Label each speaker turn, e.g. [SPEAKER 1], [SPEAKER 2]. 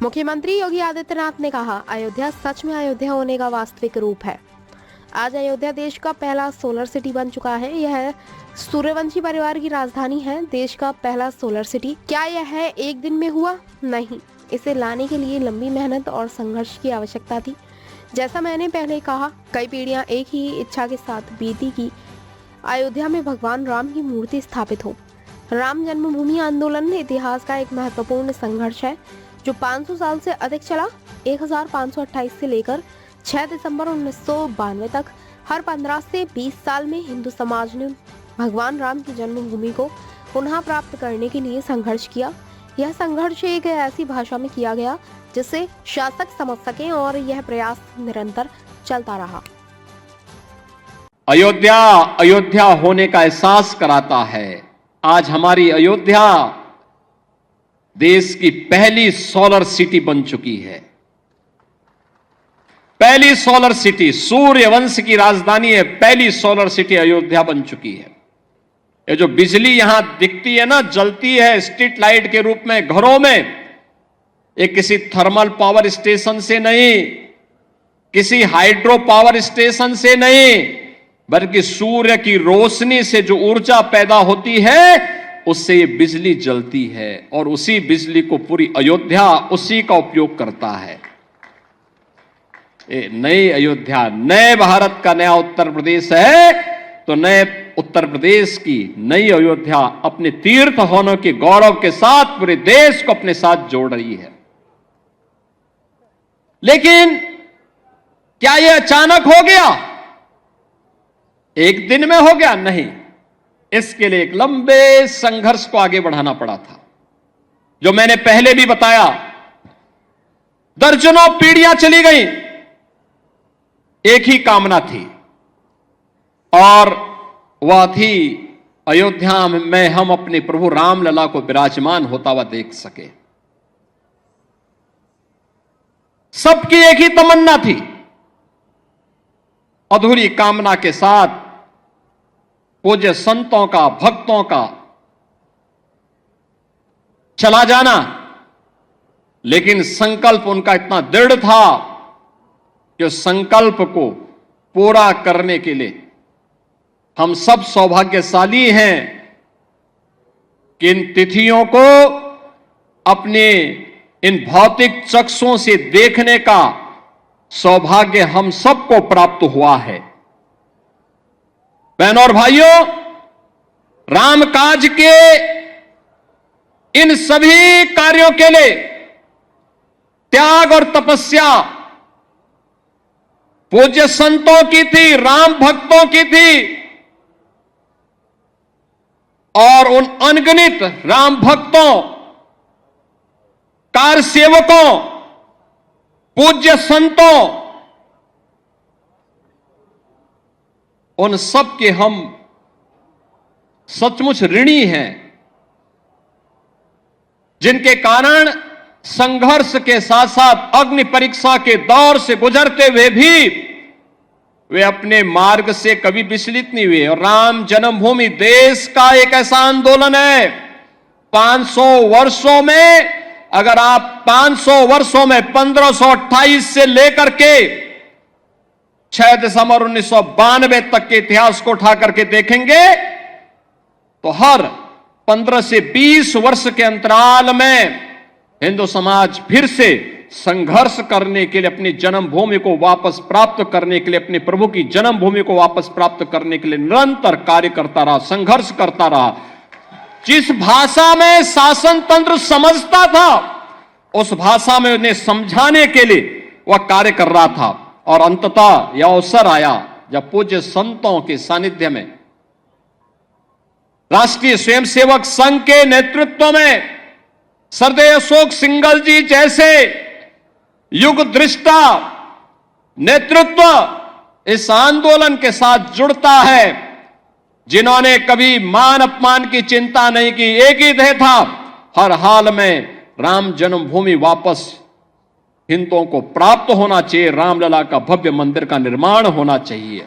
[SPEAKER 1] मुख्यमंत्री योगी आदित्यनाथ ने कहा, अयोध्या सच में अयोध्या होने का वास्तविक रूप है। आज अयोध्या देश का पहला सोलर सिटी बन चुका है। यह सूर्यवंशी परिवार की राजधानी है। देश का पहला सोलर सिटी। क्या यह एक दिन में हुआ? नहीं, इसे लाने के लिए लंबी मेहनत और संघर्ष की आवश्यकता थी। जैसा मैंने पहले कहा, कई पीढ़ियां एक ही इच्छा के साथ बीती कि अयोध्या में भगवान राम की मूर्ति स्थापित हो। राम जन्मभूमि आंदोलन इतिहास का एक महत्वपूर्ण संघर्ष है जो 500 साल से अधिक चला। 1528 से लेकर 6 दिसंबर 1992 तक हर 15 से 20 साल में हिंदू समाज ने भगवान राम की जन्मभूमि को पुनः प्राप्त करने के लिए संघर्ष किया। यह संघर्ष एक ऐसी भाषा में किया गया जिसे शासक समझ सके और यह प्रयास निरंतर चलता रहा।
[SPEAKER 2] अयोध्या अयोध्या होने का एहसास कराता है। आज हमारी अयोध्या देश की पहली सोलर सिटी बन चुकी है। पहली सोलर सिटी, सूर्यवंश की राजधानी है, पहली सोलर सिटी अयोध्या बन चुकी है। ये जो बिजली यहां दिखती है ना, जलती है स्ट्रीट लाइट के रूप में घरों में, ये किसी थर्मल पावर स्टेशन से नहीं, किसी हाइड्रो पावर स्टेशन से नहीं, बल्कि सूर्य की रोशनी से जो ऊर्जा पैदा होती है उससे ये बिजली जलती है और उसी बिजली को पूरी अयोध्या उसी का उपयोग करता है। ये नई अयोध्या, नए भारत का नया उत्तर प्रदेश है, तो नए उत्तर प्रदेश की नई अयोध्या अपने तीर्थ होने के गौरव के साथ पूरे देश को अपने साथ जोड़ रही है। लेकिन क्या यह अचानक हो गया? एक दिन में हो गया? नहीं, इसके लिए एक लंबे संघर्ष को आगे बढ़ाना पड़ा था। जो मैंने पहले भी बताया, दर्जनों पीढ़ियां चली गई, एक ही कामना थी और वह थी अयोध्या में हम अपने प्रभु रामलला को विराजमान होता हुआ देख सके। सबकी एक ही तमन्ना थी। अधूरी कामना के साथ पूज्य संतों का, भक्तों का चला जाना, लेकिन संकल्प उनका इतना दृढ़ था कि उस संकल्प को पूरा करने के लिए हम सब सौभाग्यशाली हैं कि इन तिथियों को अपने इन भौतिक चक्षुओं से देखने का सौभाग्य हम सबको प्राप्त हुआ है। बहनों और भाइयों, रामकाज के इन सभी कार्यों के लिए त्याग और तपस्या पूज्य संतों की थी, राम भक्तों की थी और उन अनगिनत राम भक्तों, कार सेवकों, पूज्य संतों, उन सब के हम सचमुच ऋणी हैं, जिनके कारण संघर्ष के साथ साथ अग्नि परीक्षा के दौर से गुजरते हुए भी वे अपने मार्ग से कभी विचलित नहीं हुए। और राम जन्मभूमि देश का एक ऐसा आंदोलन है, 500 वर्षों में, अगर आप 500 वर्षों में 1528 से लेकर के 6 दिसंबर 1992 तक के इतिहास को उठा करके देखेंगे तो हर 15 से 20 वर्ष के अंतराल में हिंदू समाज फिर से संघर्ष करने के लिए, अपनी जन्मभूमि को वापस प्राप्त करने के लिए, अपने प्रभु की जन्मभूमि को वापस प्राप्त करने के लिए निरंतर कार्य करता रहा, संघर्ष करता रहा। जिस भाषा में शासन तंत्र समझता था उस भाषा में उन्हें समझाने के लिए वह कार्य कर रहा था। और अंततः यह अवसर आया जब पूज्य संतों के सानिध्य में राष्ट्रीय स्वयंसेवक संघ के नेतृत्व में सरदेव अशोक सिंघल जी जैसे युग दृष्टा नेतृत्व इस आंदोलन के साथ जुड़ता है, जिन्होंने कभी मान अपमान की चिंता नहीं की। एक ही ध्येय था, हर हाल में राम जन्मभूमि वापस हिंदुओं को प्राप्त होना चाहिए, रामलला का भव्य मंदिर का निर्माण होना चाहिए।